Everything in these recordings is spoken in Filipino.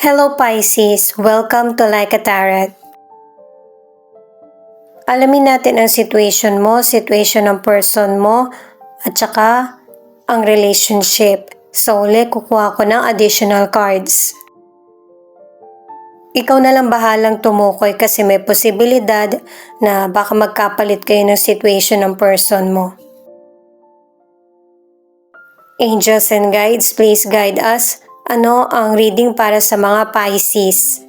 Hello Pisces! Welcome to Like a Tarot. Alamin natin ang situation mo, situation ng person mo, at saka ang relationship. Sa uli, kukuha ko ng additional cards. Ikaw na lang bahalang tumukoy kasi may posibilidad na baka magkapalit kayo ng situation ng person mo. Angels and guides, please guide us. Ano ang reading para sa mga Pisces?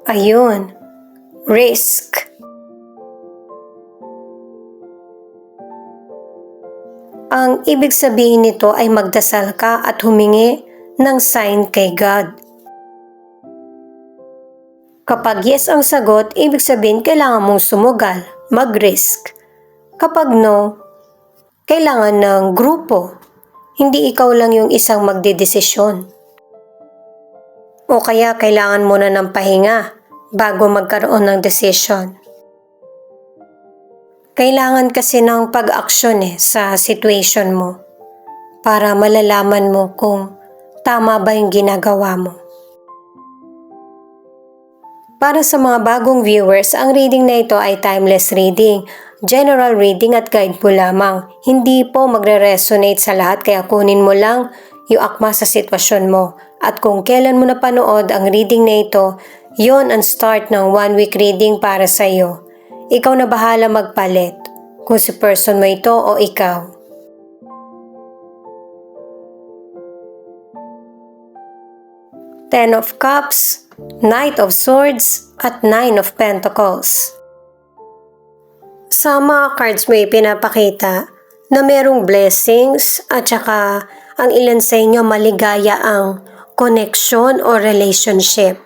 Ayun, risk. Ang ibig sabihin nito ay magdasal ka at humingi ng sign kay God. Kapag yes ang sagot, ibig sabihin kailangan mong sumugal, mag-risk. Kapag no, kailangan ng grupo. Hindi ikaw lang yung isang magdedesisyon. O kaya kailangan mo na ng pahinga bago magkaroon ng decision. Kailangan kasi ng pag-aksyon sa situation mo para malalaman mo kung tama ba yung ginagawa mo. Para sa mga bagong viewers, ang reading na ito ay timeless reading, general reading at guide po lamang. Hindi po magre-resonate sa lahat kaya kunin mo lang yung akma sa sitwasyon mo. At kung kailan mo napanood ang reading na ito, yon ang start ng 1 week reading para sa iyo. Ikaw na bahala magpalit kung si person mo ito o ikaw. Ten of Cups, Knight of Swords, at Nine of Pentacles. Sa mga cards mo ipinapakita na merong blessings at saka ang ilan sa inyo maligaya ang connection o relationship.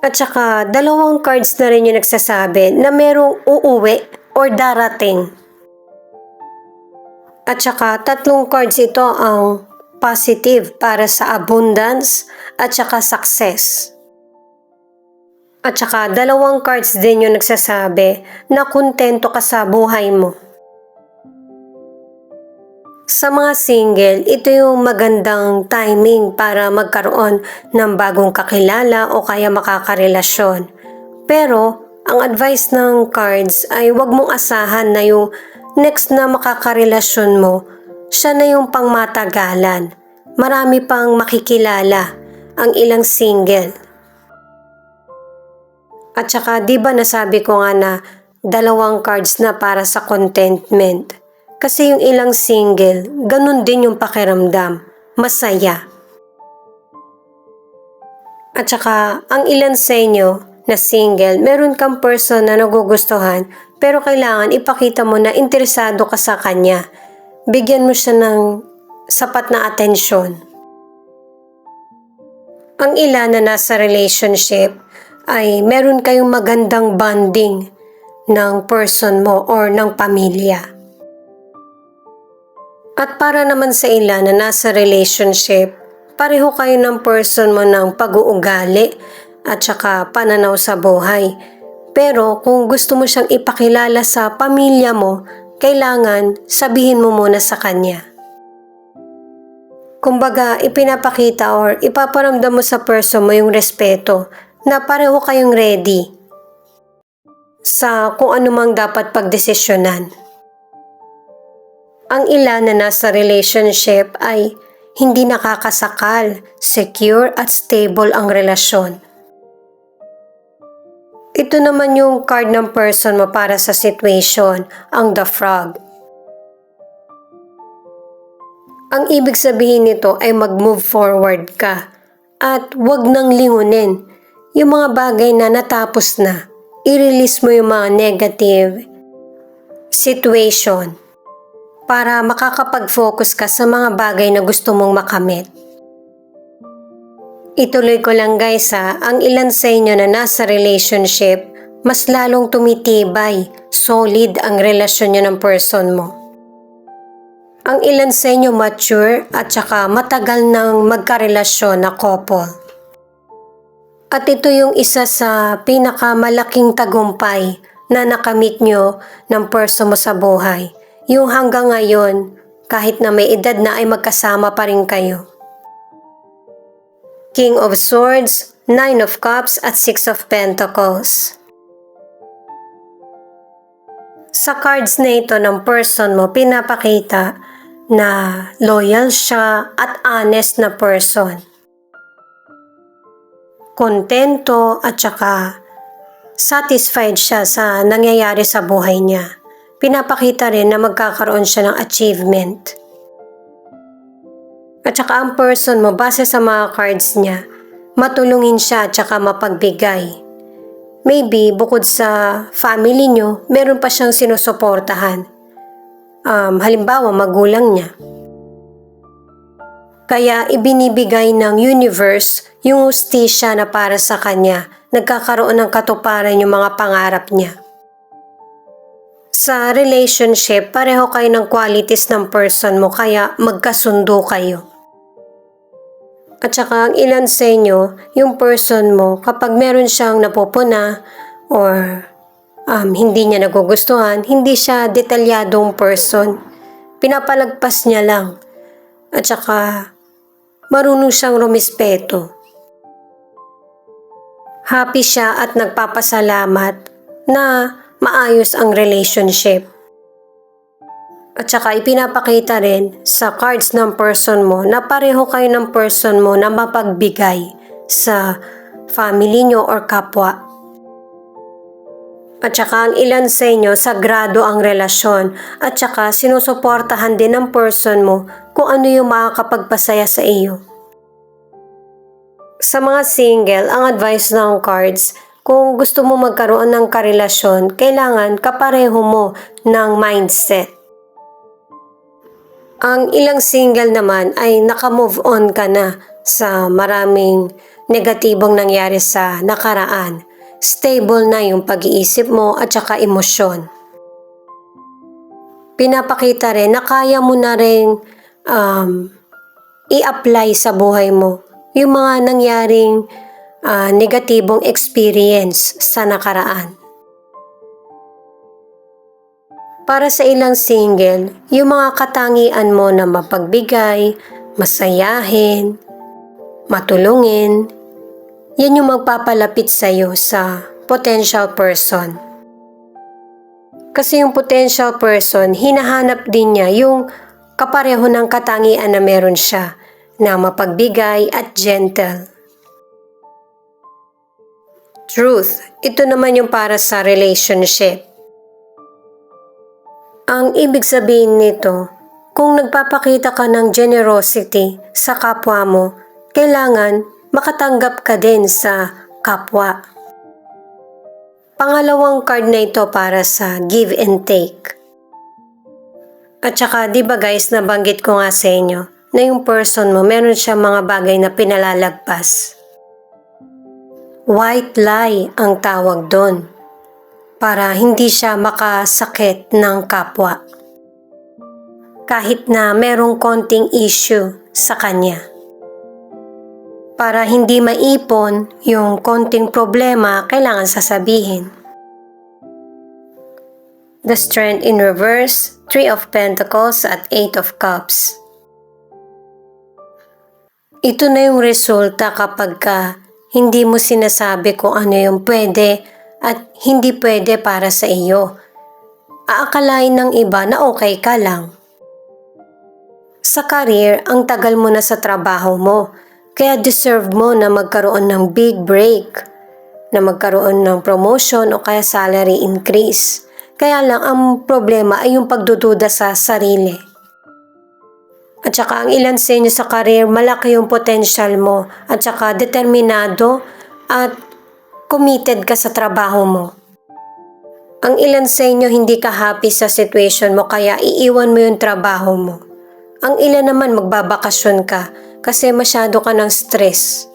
At saka dalawang cards na rin yung nagsasabi na merong uuwi or darating. At saka tatlong cards ito ang positive para sa abundance at saka success. At saka dalawang cards din yung nagsasabi na kontento ka sa buhay mo. Sa mga single, ito yung magandang timing para magkaroon ng bagong kakilala o kaya makakarelasyon. Pero ang advice ng cards ay huwag mong asahan na yung next na makakarelasyon mo, siya na yung pangmatagalan. Marami pang makikilala ang ilang single. At saka di ba nasabi ko nga na dalawang cards na para sa contentment. Kasi yung ilang single, ganun din yung pakiramdam. Masaya. At saka ang ilan sa inyo na single, meron kang person na nagugustuhan pero kailangan ipakita mo na interesado ka sa kanya. Bigyan mo siya ng sapat na atensyon. Ang ilan na nasa relationship ay meron kayong magandang bonding ng person mo or ng pamilya. At para naman sa ilan na nasa relationship, pareho kayo ng person mo ng pag-uugali at saka pananaw sa buhay. Pero kung gusto mo siyang ipakilala sa pamilya mo, kailangan sabihin mo muna sa kanya. Kumbaga, ipinapakita or ipaparamdam mo sa person mo yung respeto na pareho kayong ready sa kung anumang dapat pagdesisyonan. Ang ilan na nasa relationship ay hindi nakakasakal, secure at stable ang relasyon. Ito naman yung card ng person mo para sa situation, ang The Frog. Ang ibig sabihin nito ay mag-move forward ka at wag nang lingunin yung mga bagay na natapos na. I-release mo yung mga negative situation para makakapag-focus ka sa mga bagay na gusto mong makamit. Ituloy ko lang guys ang ilan sa inyo na nasa relationship, mas lalong tumitibay, solid ang relasyon nyo ng person mo. Ang ilan sa inyo mature at saka matagal nang magkarelasyon na couple. At ito yung isa sa pinakamalaking tagumpay na nakamit nyo ng person mo sa buhay. Yung hanggang ngayon, kahit na may edad na ay magkasama pa rin kayo. King of Swords, Nine of Cups at Six of Pentacles. Sa cards na ito ng person mo, pinapakita na loyal siya at honest na person. Kontento at saka satisfied siya sa nangyayari sa buhay niya. Pinapakita rin na magkakaroon siya ng achievement. At saka ang person mo, base sa mga cards niya, matulungin siya at saka mapagbigay. Maybe bukod sa family niyo, meron pa siyang sinusuportahan. Halimbawa, magulang niya. Kaya ibinibigay ng universe yung hustisya na para sa kanya, nagkakaroon ng katuparan yung mga pangarap niya. Sa relationship, pareho kayo ng qualities ng person mo kaya magkasundo kayo. At saka ang ilan sa inyo, yung person mo, kapag meron siyang napupuna or hindi niya nagugustuhan, hindi siya detalyadong person. Pinapalagpas niya lang. At saka marunong siyang rumispeto. Happy siya at nagpapasalamat na maayos ang relationship. At saka ipinapakita rin sa cards ng person mo na pareho kayo ng person mo na mapagbigay sa family nyo or kapwa. At saka ang ilan sa inyo, sagrado ang relasyon at saka sinusuportahan din ng person mo kung ano yung makakapagpasaya sa iyo. Sa mga single, ang advice ng cards, kung gusto mo magkaroon ng karelasyon, kailangan kapareho mo ng mindset. Ang ilang single naman ay naka-move on ka na sa maraming negatibong nangyari sa nakaraan. Stable na yung pag-iisip mo at saka emosyon. Pinapakita rin na kaya mo na rin i-apply sa buhay mo yung mga nangyaring negatibong experience sa nakaraan. Para sa ilang single, yung mga katangian mo na mapagbigay, masayahin, matulungin, yan yung magpapalapit sa iyo sa potential person. Kasi yung potential person, hinahanap din niya yung kapareho ng katangian na meron siya, na mapagbigay at gentle. Truth, ito naman yung para sa relationship. Ang ibig sabihin nito, kung nagpapakita ka ng generosity sa kapwa mo, kailangan makatanggap ka din sa kapwa. Pangalawang card na ito para sa give and take. At saka, di ba guys, nabanggit ko nga sa inyo na yung person mo, meron siya mga bagay na pinalalagpas. White lie ang tawag doon, para hindi siya makasakit ng kapwa. Kahit na merong konting issue sa kanya. Para hindi maipon yung konting problema, kailangan sasabihin. The Strength in reverse, Three of Pentacles at Eight of Cups. Ito na yung resulta kapag hindi mo sinasabi kung ano yung pwede at hindi pwede para sa iyo. Aakalain ng iba na okay ka lang. Sa career, ang tagal mo na sa trabaho mo, kaya deserve mo na magkaroon ng big break, na magkaroon ng promotion o kaya salary increase. Kaya lang ang problema ay yung pagdududa sa sarili. At saka ang ilan sa inyo sa career, malaki yung potential mo at saka determinado at committed ka sa trabaho mo. Ang ilan sa inyo hindi ka happy sa situation mo kaya iiwan mo yung trabaho mo. Ang ilan naman magbabakasyon ka kasi masyado ka ng stress.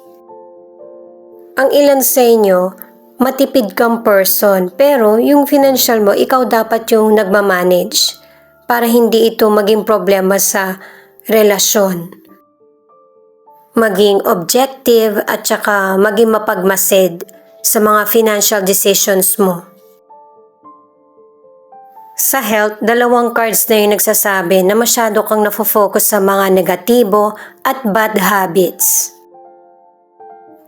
Ang ilan sa inyo, matipid kang person pero yung financial mo, ikaw dapat yung nagmamanage para hindi ito maging problema sa relasyon. Maging objective at saka maging mapagmasid sa mga financial decisions mo. Sa health, dalawang cards na yung nagsasabi na masyado kang nafo-focus sa mga negatibo at bad habits.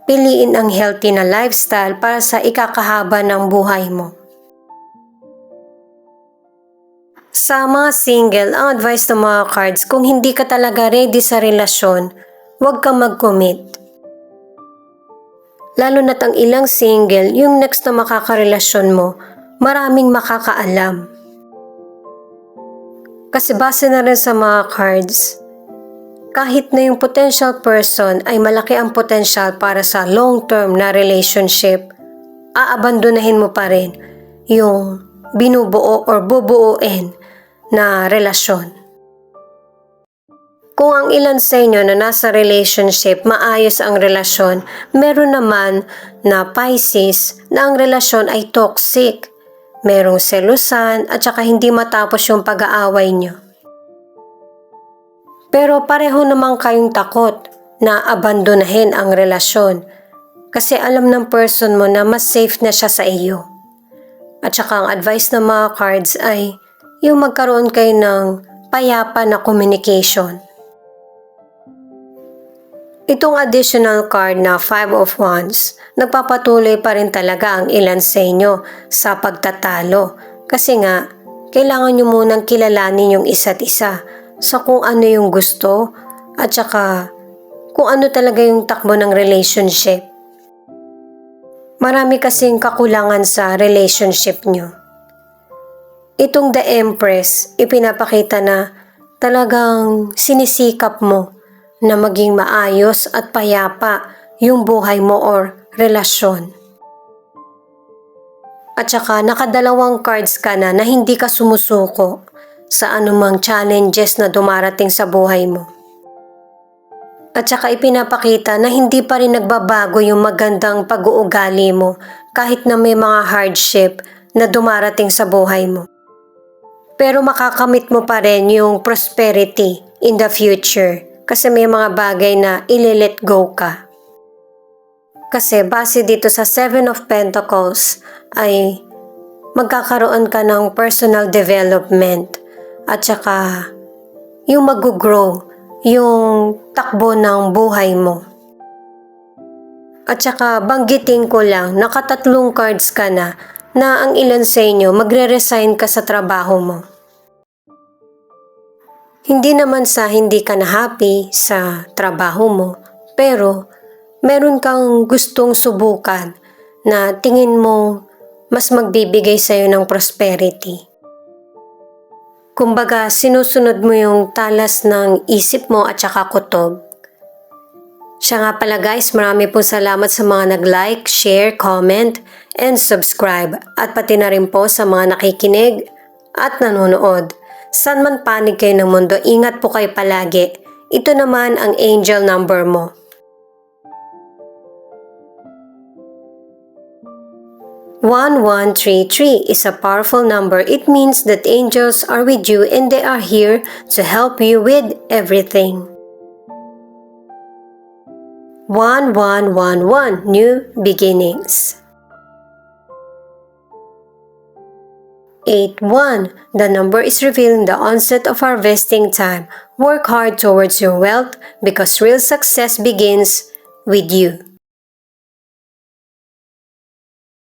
Piliin ang healthy na lifestyle para sa ikakahaba ng buhay mo. Sa mga single, ang advice ng mga cards, kung hindi ka talaga ready sa relasyon, huwag kang mag-commit. Lalo na't ang ilang single, yung next na makakarelasyon mo, maraming makakaalam. Kasi base na rin sa mga cards, kahit na yung potential person ay malaki ang potential para sa long-term na relationship, aabandonahin mo pa rin yung binubuo or bubuuin na relasyon. Kung ang ilan sa inyo na nasa relationship, maayos ang relasyon, meron naman na Pisces na ang relasyon ay toxic. Merong selusan at saka hindi matapos yung pag-aaway nyo. Pero pareho naman kayong takot na abandonahin ang relasyon kasi alam ng person mo na mas safe na siya sa iyo. At saka ang advice ng mga cards ay yung magkaroon kayo ng payapa na communication. Itong additional card na 5 of Wands, nagpapatuloy pa rin talaga ang ilan sa inyo sa pagtatalo kasi nga kailangan nyo munang kilalanin yung isa't isa sa kung ano yung gusto at saka kung ano talaga yung takbo ng relationship. Marami kasing kakulangan sa relationship nyo. Itong The Empress, ipinapakita na talagang sinisikap mo na maging maayos at payapa yung buhay mo or relasyon. At saka nakadalawang cards ka na hindi ka sumusuko sa anumang challenges na dumarating sa buhay mo. At saka ipinapakita na hindi pa rin nagbabago yung magandang pag-uugali mo kahit na may mga hardship na dumarating sa buhay mo. Pero makakamit mo pa rin yung prosperity in the future kasi may mga bagay na ile-let go ka. Kasi base dito sa 7 of Pentacles ay magkakaroon ka ng personal development at saka yung mag-grow yung takbo ng buhay mo. At saka banggitin ko lang, nakatatlong cards ka na ang ilan sa inyo magre-resign ka sa trabaho mo. Hindi naman sa hindi ka na happy sa trabaho mo, pero meron kang gustong subukan na tingin mo mas magbibigay sa'yo ng prosperity. Kumbaga, sinusunod mo yung talas ng isip mo at saka kutob. Siya nga pala guys, marami pong salamat sa mga nag-like, share, comment, and subscribe. At pati na rin po sa mga nakikinig at nanonood. San man panig kayo ng mundo, ingat po kayo palagi. Ito naman ang angel number mo. 1133 is a powerful number. It means that angels are with you and they are here to help you with everything. 1111, new beginnings. 81, the number is revealing the onset of harvesting time. Work hard towards your wealth because real success begins with you.